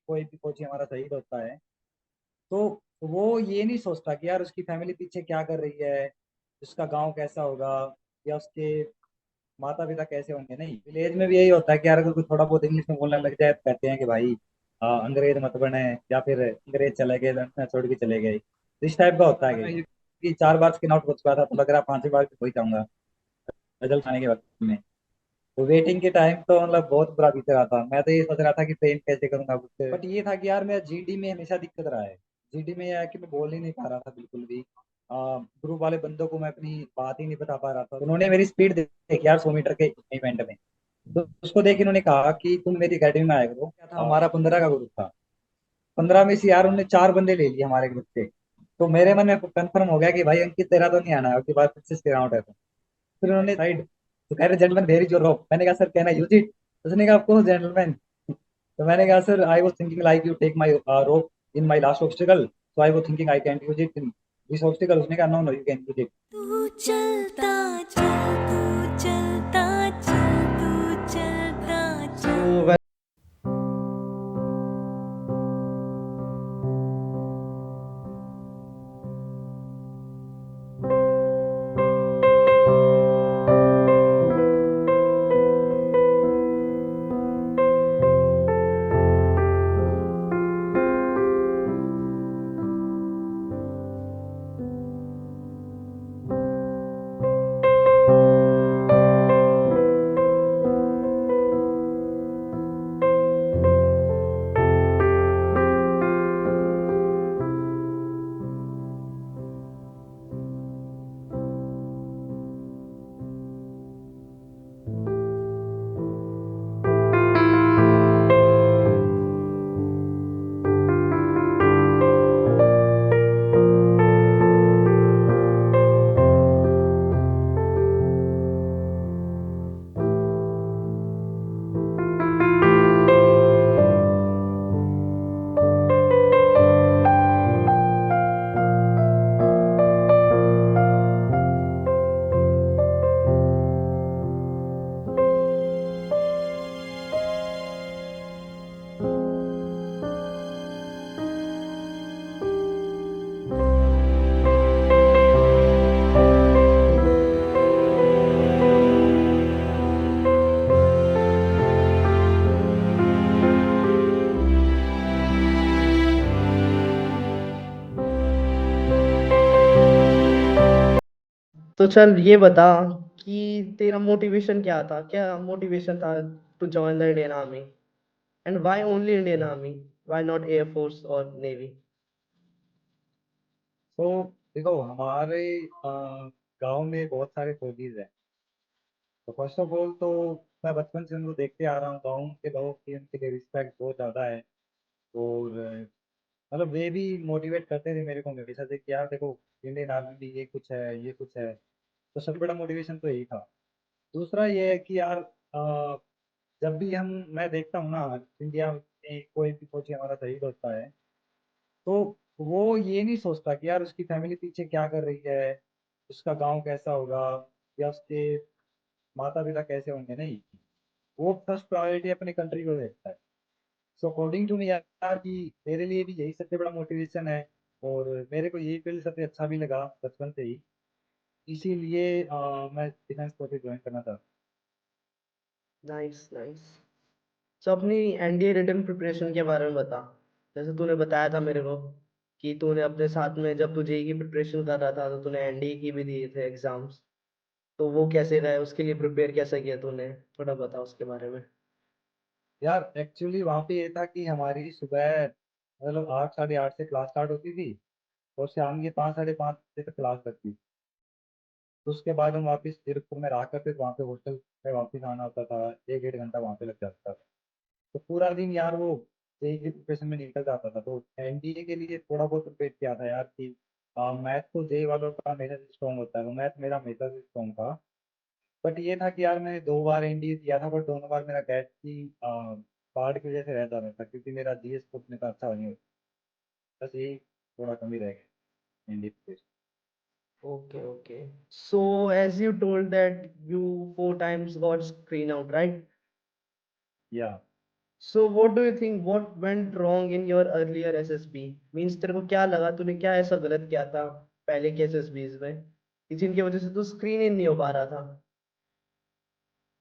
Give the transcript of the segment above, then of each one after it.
कोई भी फौजी हमारा शहीद होता है तो वो ये नहीं सोचता कि यार उसकी फैमिली पीछे क्या कर रही है, उसका गांव कैसा होगा या उसके माता पिता कैसे होंगे। नहीं, विलेज में भी यही होता है कि यार अगर कोई थोड़ा बहुत इंग्लिश में बोलने लग जाए तो कहते हैं कि भाई अंग्रेज मत बने, या फिर अंग्रेज चले गए लड़ना छोड़ के चले गए। तो इस टाइप का होता है कि 4 बार स्किन आउट हो चुका था तो लग रहा है 5वीं बार हो ही जाऊंगा रिजल्ट आने के वक्त में। तो वेटिंग के टाइम तो मतलब बहुत बुरा बीत रहा था। मैं तो ये सोच रहा था कि पेंट कैसे करूंगा उससे, बट ये था कि यार मेरा जीडी में हमेशा दिक्कत रहा है। जीडी में यह है कि मैं बोल ही नहीं पा रहा था बिल्कुल भी। ग्रुप वाले बंदों को मैं अपनी बात ही नहीं बता पा रहा था। उन्होंने मेरी स्पीड देखी यार 100 मीटर के इवेंट में। तो उसको देख के उन्होंने कहा कि तुम मेरी अकेडमी में आया करो। क्या था, हमारा 15 का ग्रुप था। 15 में से यार उन्होंने 4 बंदे ले लिए हमारे ग्रुप से। तो मेरे मन में कंफर्म हो गया कि भाई अंकित तेरा तो नहीं आना है, उसके बाद फिर से आउट है। फिर उन्होंने साइड तो कह रहे gentleman where is your rope. मैंने कहा sir can I use it. उसने कहा ऑफ कोर्स जेंटलमैन। तो मैंने कहा sir I was thinking like you take my rope in my last obstacle, so I was thinking I can use it in this obstacle. उसने कहा no no you can use it. तू चलता चल, तू चलता चल, तू चलता चल। तो चल ये बता कि तेरा मोटिवेशन क्या था, क्या मोटिवेशन था to join the Indian army, and why only Indian army, why not air force और नेवी? तो देखो हमारे गांव में बहुत सारे फौजीज हैं। तो फर्स्ट ऑफ ऑल तो मैं बचपन से उनको देखते आ रहा हूँ, गाँव के लोगों की उनके लिए रिस्पेक्ट बहुत ज़्यादा है। और मतलब वे भी मोटिवेट करते थे मेरे को हमेशा से कि यार देखो इंडियन आर्मी भी ये कुछ है ये कुछ है। तो सबसे बड़ा मोटिवेशन तो यही था। दूसरा ये है कि यार जब भी मैं देखता हूँ ना इंडिया में कोई भी फौजी हमारा शहीद होता है तो वो ये नहीं सोचता कि यार उसकी फैमिली पीछे क्या कर रही है, उसका गांव कैसा होगा या उसके माता पिता कैसे होंगे। नहीं, वो फर्स्ट प्रायोरिटी अपनी कंट्री को देखता है। सो अकॉर्डिंग टू मी यार कि मेरे लिए भी यही सबसे बड़ा मोटिवेशन है। और मेरे को यही फील्ड सबसे अच्छा भी लगा बचपन से ही। इसीलिए मैं डिफेंस फोर्सेस ज्वाइन करना था। Nice nice. तो अपनी एनडीए रिटन प्रिपरेशन के बारे में बता। जैसे तूने बताया था मेरे को कि तूने अपने साथ में जब तू जेई की प्रिपरेशन कर रहा था तो तूने एनडीए की भी दिए थे एग्जाम्स। तो वो कैसे रहे, उसके लिए प्रिपेयर कैसे किया तूने, थोड़ा बता उसके बारे में। यार एक्चुअली वहाँ पे ये था कि हमारी सुबह मतलब 8 साढ़े 8 से क्लास स्टार्ट होती थी और शाम के 5 साढ़े 5 बजे तक क्लास लगती थी। तो उसके बाद हम वापस जीरकपुर में रहा करते थे, वहाँ पे हॉस्टल में वापस आना होता था। 1 1.5 घंटा वहाँ पे लग जाता था। तो पूरा दिन यार वो जेई की प्रिपरेशन में निकल जाता था। तो एनडीए के लिए थोड़ा बहुत प्रिपेयर किया था यार कि मैथ तो जेई वालों का हमेशा से स्ट्रॉन्ग होता है, तो मैथ मेरा हमेशा से स्ट्रॉन्ग था। बट ये था कि यार मैंने 2 बार एनडीए दिया था, बट दोनों बार मेरा कैट की पहाड़ की वजह से रह जाता था क्योंकि मेरा जीएस उतने का अच्छा नहीं होता। बस यही थोड़ा कमी रह गया एनडीए पे। Okay, okay. So as you told that you 4 times got screen out, right? या So what do you think what went wrong in your earlier SSB? Means तेरे को क्या लगा, तूने क्या ऐसा गलत किया था पहले के SSBs में कि जिनकी वजह से तू स्क्रीन इन नहीं हो पा रहा था,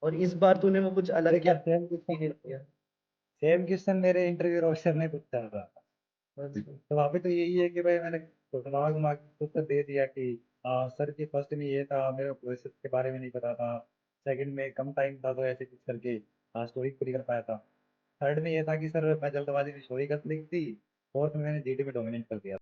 और इस बार तूने वो कुछ अलग देखिए किया, screen in किया? सेम क्वेश्चन मेरे इंटरव्यू ऑफिसर ने पूछा था। अच्छा। तो वहाँ पे तो यही है कि भाई मैंने दिमाग दिमाग के उत्तर दे दिया कि सर जी फर्स्ट में ये था, मेरे को प्रोसेस के बारे में नहीं पता था। सेकंड में कम टाइम था तो ऐसे कुछ करके स्टोरी पूरी कर पाया था। थर्ड में ये था कि सर मैं जल्दबाजी में स्टोरी कर ली थी। फोर्थ में मैंने जीडी में डोमिनेट कर दिया।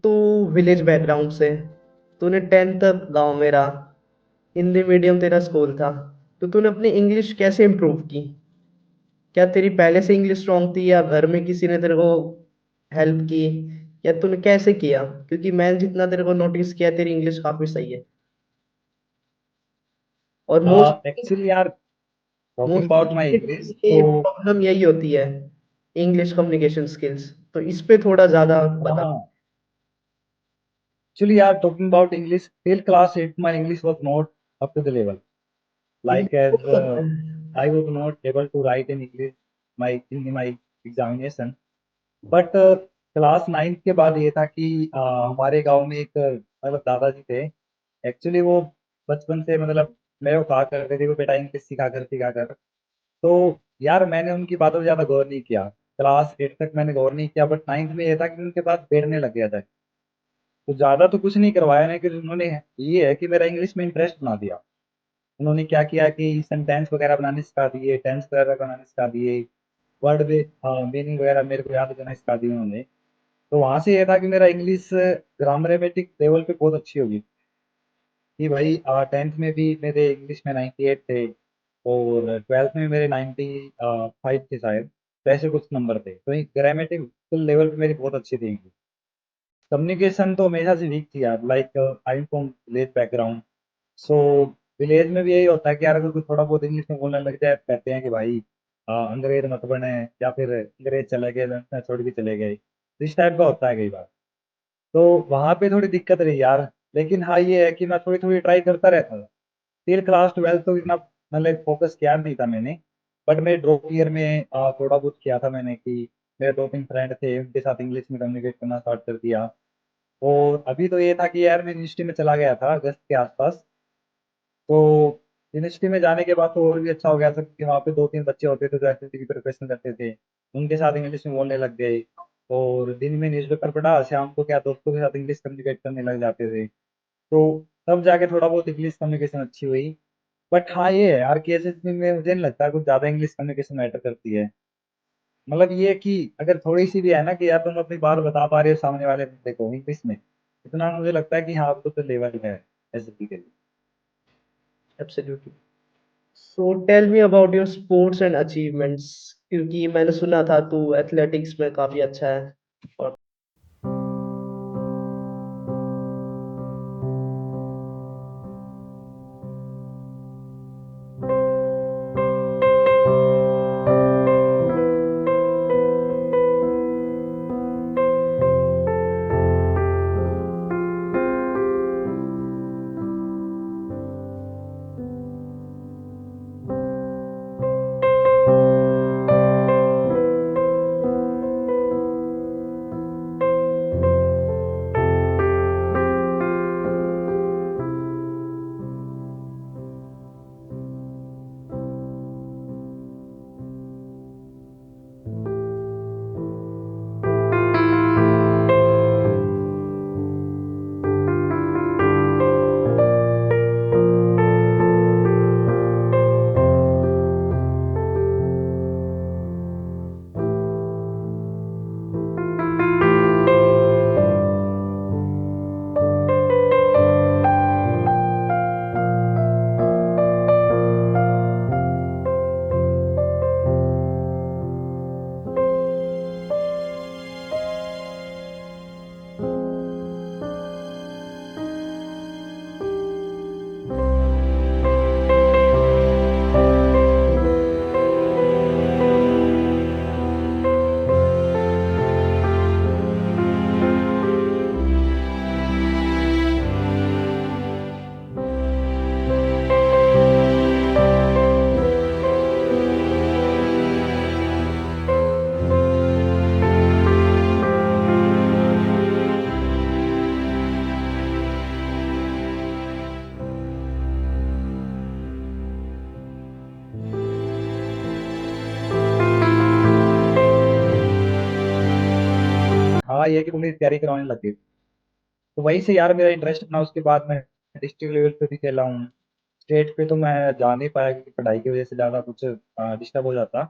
तू विलेज बैकग्राउंड से, तूने 10th तक गांव में रहा, हिंदी मीडियम तेरा स्कूल था, तो तूने अपनी इंग्लिश कैसे इम्प्रूव की? क्या तेरी पहले से इंग्लिश स्ट्रांग थी, या घर में किसी ने तेरे को हेल्प की, या तूने कैसे किया? क्योंकि मैं जितना तेरे को नोटिस किया तेरी इंग्लिश काफी सही है, और एक्चुअली यार talking about my English mostly तो प्रॉब्लम यही होती है, इंग्लिश कम्युनिकेशन स्किल्स। तो इस पे थोड़ा ज्यादा बता। हाँ एक्चुअली यार talking about English till class 8 my English was not up to the level like English as बोल सकते हैं। I was not able to write in English in my examination. But class 9 के बाद ये था कि हमारे गांव में एक मतलब दादाजी थे। एक्चुअली वो बचपन से मतलब मेरे को कहा करते थे, वो बेटा इंग्लिश सिखा कर। तो यार मैंने उनकी बातों पर ज़्यादा गौर नहीं किया। क्लास 8 तक मैंने गौर नहीं किया, बट 9th में ये था कि उनके पास बैठने लग गया था। तो ज़्यादा तो कुछ नहीं करवाया, लेकिन उन्होंने ये है कि मेरा इंग्लिश में इंटरेस्ट बना दिया। उन्होंने क्या किया कि सेंटेंस वगैरह बनाने सिखा दिए, टेंस वगैरह बनाने सिखा दिए, वर्ड में मीनिंग वगैरह मेरे को याद करना सिखा दिए उन्होंने। तो वहाँ से ये था कि मेरा इंग्लिश ग्रामरेमेटिक लेवल पे बहुत अच्छी होगी कि भाई 10th में भी मेरे इंग्लिश में 98 थे और 12th में मेरे 95 थे शायद। तो ऐसे कुछ नंबर थे, तो ग्रामेटिकल लेवल पे मेरी बहुत अच्छी थी इंग्लिश। कम्युनिकेशन तो हमेशा से वीक थी यार, like I am from village background. So village में भी यही होता है कि यार अगर कोई थोड़ा बहुत इंग्लिश में बोलने लग जाए, कहते हैं कि भाई अंग्रेज मत बने, या फिर अंग्रेज चले गए लड़ना छोड़ के चले गए। तो इस टाइप का होता है कई बार। तो वहाँ पे थोड़ी दिक्कत रही यार। लेकिन हाँ ये है कि मैं थोड़ी थोड़ी ट्राई करता रहता था। फिर क्लास 12 तो इतना मतलब फोकस किया नहीं था मैंने। बट मेरे ड्रॉप ईयर में थोड़ा बहुत किया था मैंने कि मेरे 2-3 फ्रेंड थे, उनके साथ इंग्लिश में कम्युनिकेट करना स्टार्ट कर दिया। और अभी तो ये था कि यार मैं यूनिवर्सिटी में चला गया था अगस्त के आसपास। तो यूनिवर्सिटी में जाने के बाद तो और भी अच्छा हो गया था कि वहाँ पे 2-3 बच्चे होते थे जो एसएससी की प्रिपरेशन करते थे। उनके साथ इंग्लिश में बोलने लग गए। और दिन में न्यूज़पेपर पढ़ा, शाम को क्या दोस्तों के साथ इंग्लिश कम्युनिकेट करने लग जाते थे। तो तब जाके थोड़ा बहुत इंग्लिश कम्युनिकेशन अच्छी हुई। बट हाँ ये है यार कि एसएसबी में मुझे नहीं लगता कुछ ज्यादा इंग्लिश कम्युनिकेशन मैटर करती है। मतलब ये कि अगर थोड़ी सी भी है ना कि यार तुम अपनी बात बता पा रहे हो सामने वाले बंदे को इंग्लिश में, इतना मुझे लगता है कि हाँ आपको तो लेवल है एसएसबी के लिए। Absolutely. So tell me about your sports and achievements, क्योंकि मैंने सुना था तू एथलेटिक्स में काफी अच्छा है। और हाँ ये कि तुमने तैयारी करवाने लग गई, तो वहीं से यार मेरा इंटरेस्ट बना। उसके बाद मैं डिस्ट्रिक्ट लेवल पे भी खेला हूँ। स्टेट पे तो मैं जा नहीं पाया क्योंकि पढ़ाई की वजह से ज़्यादा कुछ डिस्टर्ब हो जाता।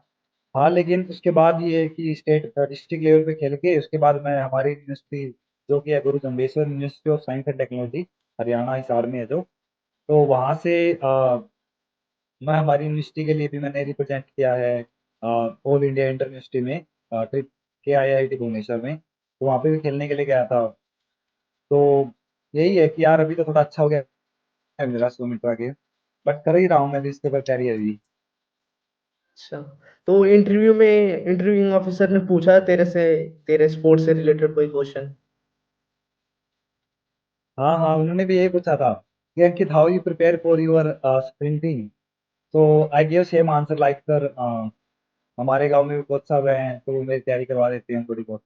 हाँ लेकिन उसके बाद ये है कि स्टेट डिस्ट्रिक्ट लेवल पे खेल के उसके बाद मैं हमारी यूनिवर्सिटी जो कि है गुरु Jambheshwar university of science and technology, Haryana Hisar में है जो, तो वहाँ से मैं हमारी यूनिवर्सिटी के लिए भी मैंने रिप्रेजेंट किया है ऑल इंडिया इंटर यूनिवर्सिटी में ट्रिप के आईआईटी भुवनेश्वर में, तो वहाँ पे भी खेलने के लिए गया था। तो यही है कि यार अभी तो थोड़ा अच्छा हो गया है मेरा 100 मीटर के, बट कर ही रहा हूँ मैं भी इसके ऊपर तैयारी अभी। अच्छा, तो इंटरव्यूइंग ऑफिसर ने पूछा तेरे स्पोर्ट्स से रिलेटेड कोई क्वेश्चन? हाँ हाँ उन्होंने भी यही पूछा था कि Ankit how you prepare for your sprinting. तो I give same answer like sir, हमारे गांव में भी कोच साहब हैं तो वो मेरी तैयारी करवा देते हैं थोड़ी बहुत।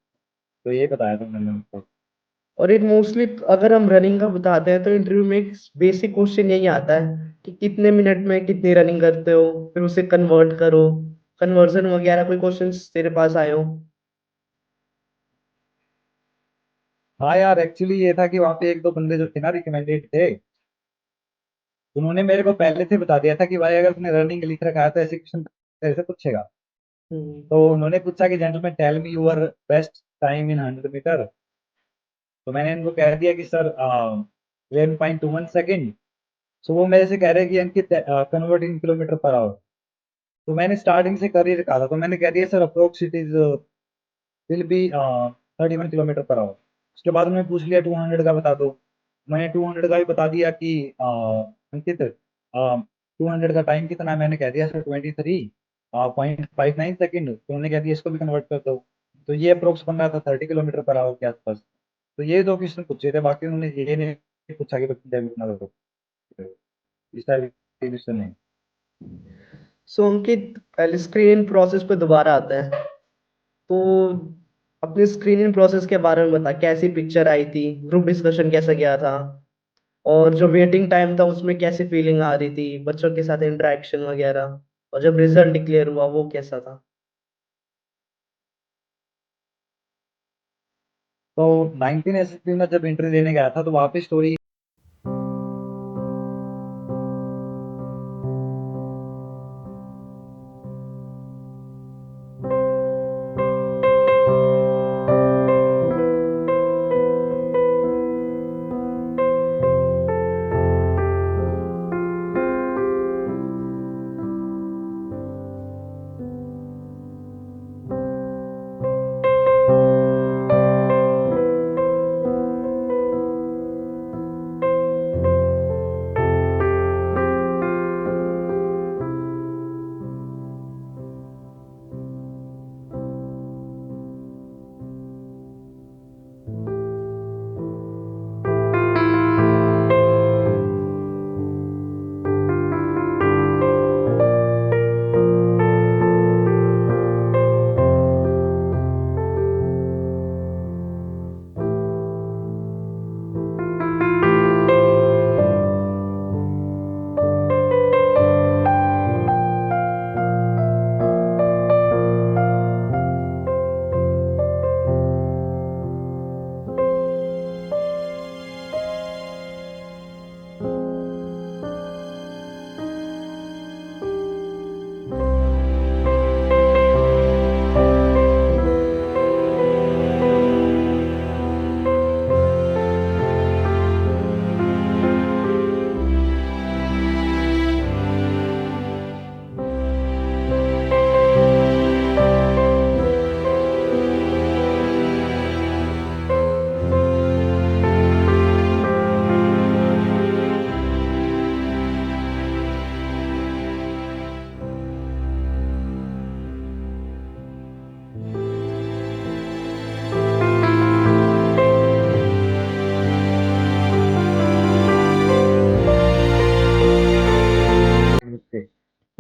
तो ये बताया था उन्होंने उनको। और ये मोस्टली अगर हम रनिंग का बताते हैं तो इंटरव्यू में एक बेसिक क्वेश्चन यही आता है कि कितने मिनट में कितनी रनिंग करते हो, फिर उसे कन्वर्ट करो, कन्वर्जन वगैरह कोई क्वेश्चंस तेरे पास आए हो? हाँ यार एक्चुअली ये था कि वहाँ पे एक दो बंदे जो थे ना रिकमेंडेड थे, उन्होंने मेरे को पहले से बता दिया था कि भाई अगर तुमने रनिंग लिख रखा है तो ऐसे क्वेश्चन तेरे से पूछेगा। हम्म। तो उन्होंने पूछा कि gentleman tell me your best time in 100 metre. तो मैंने इनको कह दिया कि सर 11.21 सेकेंड। सो वो मेरे से कह रहे हैं कि Ankit convert in kilometre per hour. तो मैंने स्टार्टिंग से कर ही रखा था, तो मैंने कह दिया sir approx it is will be 31 kilometre per our. उसके बाद उन्होंने पूछ लिया 200 का बता दो। मैंने 200 का भी बता दिया कि अंकित 200 का टाइम कितना है, मैंने कह दिया सर 23.59 सेकेंड। तो उन्होंने कह दिया इसको भी कन्वर्ट कर दो। तो ये अप्रोक्स बन रहा था 30 किलोमीटर पर आवर के आसपास। तो ये दो क्वेश्चन पूछे थे, बाकी उन्होंने ये नहीं पूछा कि टाइम कितना दो। इस टाइप के क्वेश्चन नहीं। सो अंकित, पहले स्क्रीनिंग प्रोसेस पे दोबारा आता है, तो अपने स्क्रीनिंग प्रोसेस के बारे में बता, कैसी पिक्चर आई थी, ग्रुप डिस्कशन कैसा गया था, और जो वेटिंग टाइम था उसमें कैसी फीलिंग आ रही थी, बच्चों के साथ इंटरेक्शन वगैरह, और जब रिजल्ट डिक्लेयर हुआ वो कैसा था? तो 19 एसएसबी में जब इंटरव्यू देने गया था तो वहाँ पे स्टोरी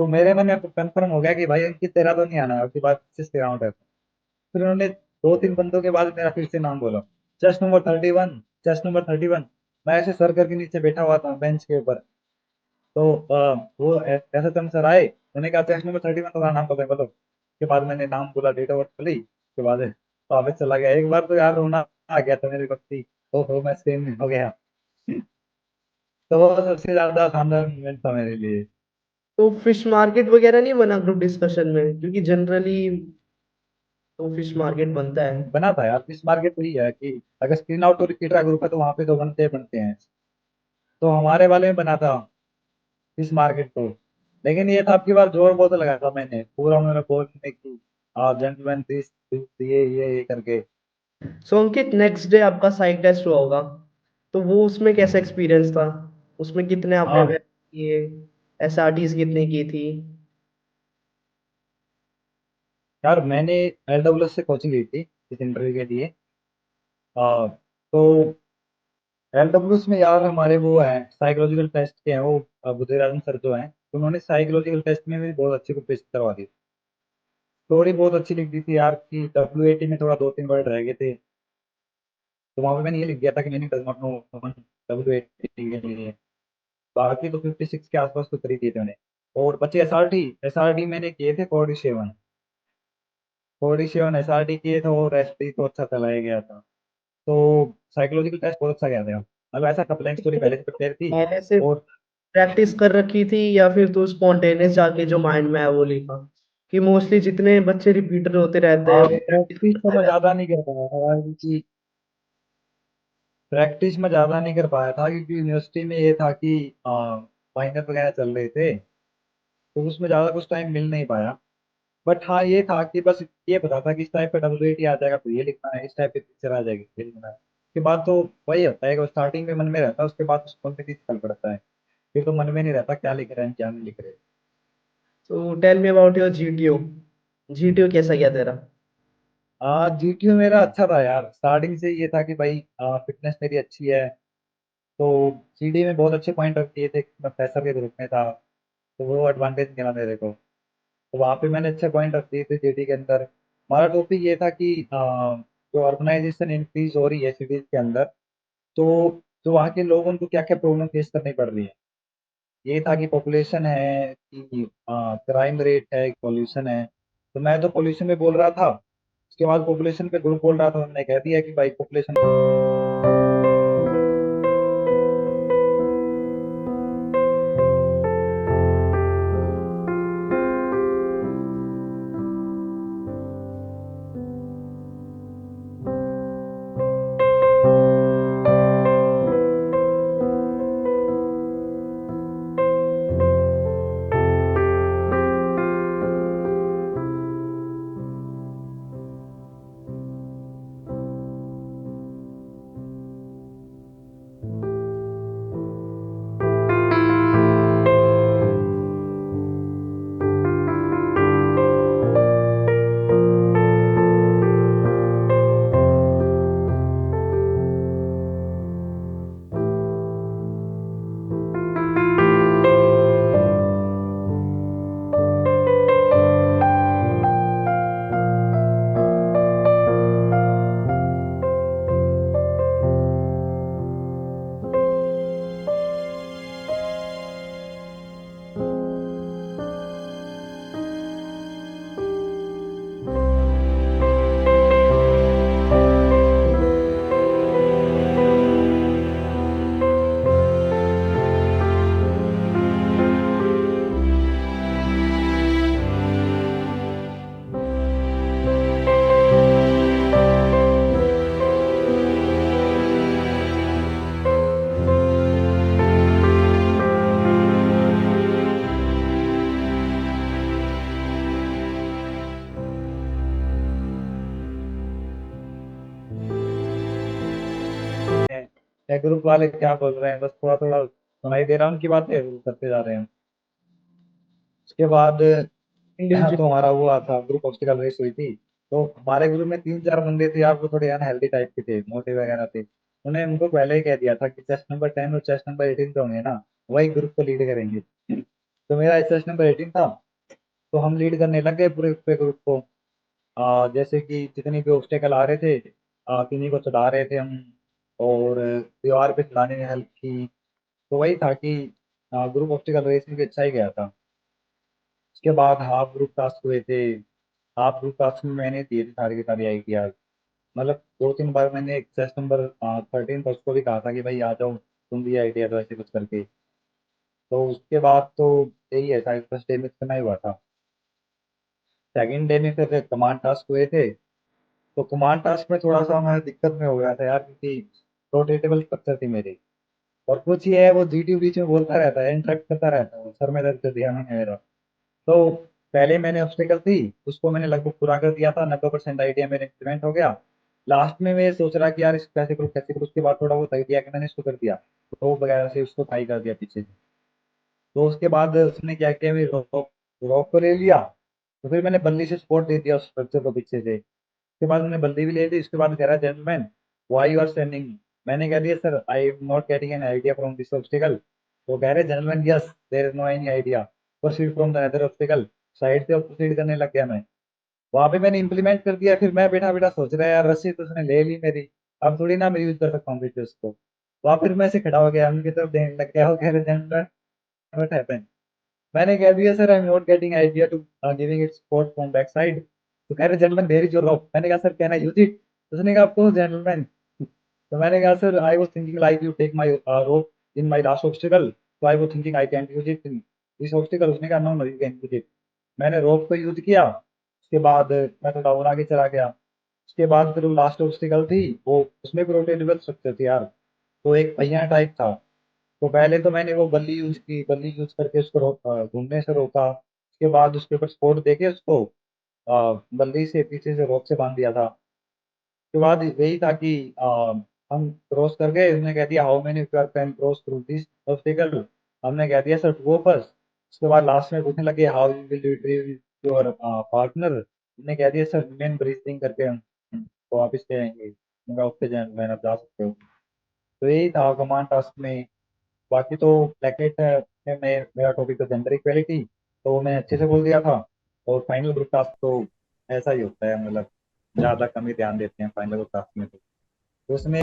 तो मेरे मन में कंफर्म हो गया कि भाई इनकी तेरा तो नहीं आना, उसके बाद 25 राउंड है। फिर उन्होंने 2-3 बंदों के बाद मेरा फिर से नाम बोला, चेस्ट नंबर 31, चेस्ट नंबर 31। मैं ऐसे सर करके नीचे बैठा हुआ था बेंच के ऊपर। तो वो ऐसे तुम सर आए, उन्होंने कहा चेस्ट नंबर 31 तुम्हारा नाम कब है बोलो। उसके बाद मैंने नाम बोला, डेट ऑफ बर्थ बोली, उसके बाद वापस चला गया। एक बार तो यार रोना आ गया था मेरे वक्त ही, ओहो मैं सेम हो गया। तो वो सबसे ज्यादा शानदार मोमेंट था मेरे लिए। तो फिश मार्केट वगैरह नहीं बना ग्रुप डिस्कशन में, क्योंकि जनरली तो फिश मार्केट बनता है। बना था यार, इस मार्केट वही है कि अगर स्क्रीन आउट और रिपीटर ग्रुप है तो वहां पे तो बनते बनते हैं। तो हमारे वाले में बना था इस मार्केट को। लेकिन ये था आपकी बार जोर बहुत लगा था मैंने, पूरा उन्होंने बोलने की जेंटलमैन दिस ये करके। सो अंकित, नेक्स्ट डे आपका साइक टेस्ट हुआ होगा, तो वो उसमें कैसा एक्सपीरियंस था? उसमें कितने आपने हाँ वेब किए, एसआरटीज कितनी की थी? यार, मैंने एलडब्ल्यू से कोचिंग ली थी इस इंटरव्यू के लिए। तो एलडब्ल्यू में यार हमारे वो है साइकोलॉजिकल टेस्ट के हैं वो, बुधिराजन सर जो हैं, तो उन्होंने साइकोलॉजिकल टेस्ट में भी बहुत अच्छी को करवा दी। स्टोरी बहुत अच्छी लिख दी थी यार कि WAT में थोड़ा 2-3 वर्ड रह गए थे। तो वहां पे मैंने ये लिख दिया था कि मैंने डज नॉट नो WAT के लिए। बाकी तो 56 के आसपास तो करी दिए थे मैंने। और बच्चे एसआरटी मैंने किए थे 47 किए थे, और एसटी तो अच्छा चलाया गया था। तो साइकोलॉजिकल टेस्ट बहुत अच्छा गया था। मतलब ऐसा कंप्लेंट स्टोरी पहले से प्रिपेयर थी। पहले से और प्रैक्टिस कर रखी थी, या फिर तू स्पॉन्टेनियस जाके जो माइंड में है वो लिखा? कि मोस्टली जितने बच्चे रिपीटर होते रहते हैं हाँ, वो प्रैक्टिस प्रैक्टिस तो करते मैं रहते ज़्यादा नहीं कर पाया था यार, क्योंकि प्रैक्टिस में ज़्यादा नहीं कर पाया था क्योंकि यूनिवर्सिटी में ये था कि फाइनल वगैरह चल रहे थे। तो उसमें ज़्यादा कुछ टाइम मिल नहीं पाया। बट हाँ, ये था कि बस ये पता था कि इस टाइप का WAT आ जाएगा तो ये लिखना है, इस टाइप की पिक्चर आ जाएगी ये लिखना है। उसके बाद तो वही होता है कि स्टार्टिंग में मन में रहता है, उसके बाद उसको कॉन्फिडेंस निकल पड़ता है। फिर तो मन में नहीं रहता क्या लिख रहे हैं क्या नहीं लिख रहे। तो tell me about your GTO. GTO कैसा गया तेरा? GTO मेरा अच्छा था यार, स्टार्टिंग से ये था कि भाई फिटनेस मेरी अच्छी है। तो CD में बहुत अच्छे पॉइंट रख दिए थे, मैं फ्रेशर के ग्रुप में था। तो वो एडवांटेज मिला मेरे को। तो वहाँ पे मैंने अच्छे पॉइंट रख दिए थे GT के अंदर। हमारा टॉपिक ये था कि जो ऑर्गेनाइजेशन इंक्रीज हो रही है सिटीज के अंदर, तो जो वहाँ के लोग उनको क्या क्या प्रॉब्लम फेस करनी पड़ रही है। ये था कि पॉपुलेशन है कि क्राइम रेट है, पॉल्यूशन है। तो मैं तो पॉल्यूशन पे बोल रहा था, उसके बाद पॉपुलेशन पे ग्रुप बोल रहा था, उन्होंने कह दिया कि भाई पॉपुलेशन। ग्रुप वाले क्या बोल रहे हैं, बस थोड़ा थोड़ा सुनाई दे रहा है उनकी बातें, वो करते जा रहे हैं। उसके बाद तो इंडिविजुअल। हमारा वो था, ग्रुप ऑब्स्टिकल रेस हुई थी। तो हमारे ग्रुप में 3-4 बंदे थे यार, वो थोड़े अनहेल्दी टाइप के थे, मोटे वगैरह थे। उन्हें उनको पहले ही कह दिया था कि चेस्ट नंबर 10 और चेस्ट नंबर 18 जो होंगे ना, वही ग्रुप को लीड करेंगे। तो मेरा चेस्ट नंबर 18 था। तो हम लीड करने लग गए पूरे पूरे ग्रुप को। जैसे कि जितनी भी ऑब्स्टेकल आ रहे थे, किन्हीं को चढ़ा रहे थे हम, और दीवार पे चढ़ाने में हेल्प की। तो वही था कि ग्रुप ऑब्स्टेकल रेस में भी अच्छा ही गया था। उसके बाद हाफ ग्रुप टास्क हुए थे। हाफ ग्रुप टास्क में मैंने दिए थे सारी की सारी आइडियाज। मतलब 2-3 बार मैंने चेस्ट नंबर 13 था उसको भी कहा था कि भाई आ जाओ तुम भी आइडिया दो ऐसे कुछ करके। तो उसके बाद तो यही है, शायद फर्स्ट डे में इतना ही हुआ था। सेकंड डे में फिर कमांड टास्क हुए थे। तो कमांड टास्क में थोड़ा सा मैं दिक्कत में हो गया था यार, क्योंकि रोटेटेबल स्ट्रक्चर थी मेरी। और कुछ ये है, वो जीटी बीच में बोलता रहता है, इंटरप्ट करता रहता है, सर में दर्द कर दिया मैंने मेरा। तो पहले मैंने ऑब्स्टेकल थी, उसको मैंने लगभग पूरा कर दिया था, 90% आइडिया मेरे इम्प्लीमेंट हो गया। लास्ट में मैं सोच रहा कि यार इसको कैसे करूँ, उसके बाद थोड़ा बहुत आइडिया कि मैंने इसको कर दिया, तो वगैरह से उसको ट्राई कर दिया पीछे से। तो उसके बाद उसने क्या किया, मेरी रॉक रॉक को ले लिया। तो फिर मैंने बल्ली से सपोर्ट दे दिया उस स्ट्रक्चर को पीछे से। उसके बाद मैंने बल्ली भी ले ली। उसके बाद कह रहा gentleman why you are standing. मैंने कह दिया sir I am not getting an idea from this obstacle. तो कह रहे gentleman yes there is no any idea proceed from the other obstacle. Side से प्रोसीड करने लग गया मैं। वहां पे मैंने इंप्लीमेंट कर दिया। फिर मैं बैठा बैठा सोच रहा यार रस्सी तो उसने ले ली मेरी, अब थोड़ी ना मैं यूज कर सकता हूँ पीछे उसको। वहां फिर मैं ऐसे खड़ा हो गया, उनकी तरफ देखने लग गया, वो कह रहे जेंटलमैन व्हाट हैपेंड। मैंने कह दिया sir I am not getting idea to giving it support from back side. तो कह रहे gentleman there is your rope. मैंने कहा sir can I use it. उसने कहा आपको जेंटलमैन। तो मैंने कहा sir I was thinking like you take my rope in my last obstacle, so I was thinking I can use it in this obstacle. उसने कहा no no you can use it. मैंने रोप को use किया। उसके बाद मैं थोड़ा और आगे चला गया। उसके बाद फिर लास्ट ऑब्स्टिकल थी, वो उसमें भी रोटेटेबल स्ट्रक्चर थी यार। तो एक पहिया टाइप था। तो पहले तो मैंने वो बल्ली यूज की, बल्ली यूज करके उसको घूमने से रोका। उसके बाद उसके ऊपर सपोर्ट देके उसको बल्ली से पीछे से रोप से बांध दिया था। उसके बाद यही था कि हम क्रॉस कर गए। उसने कह दिया how many can cross through this obstacle. हमने कह दिया सर टू गो फर्स्ट। उसके बाद लास्ट में पूछने लगे how you will retrieve your partner. हमने कह दिया सर रिमेन ब्रीथिंग करके हम तो वापस ले आएंगे। मैं कहा ओके मैंने आप जा सकते हो। तो यही था कमांड टास्क में। बाकी तो ब्लैकलिस्ट में मेरा टॉपिक था जेंडर इक्वेलिटी, तो वो मैंने अच्छे से बोल दिया था। और फाइनल ग्रुप टास्क तो ऐसा ही होता है, मतलब ज़्यादा कम ही ध्यान देते हैं फाइनल ग्रुप टास्क में। तो उसमें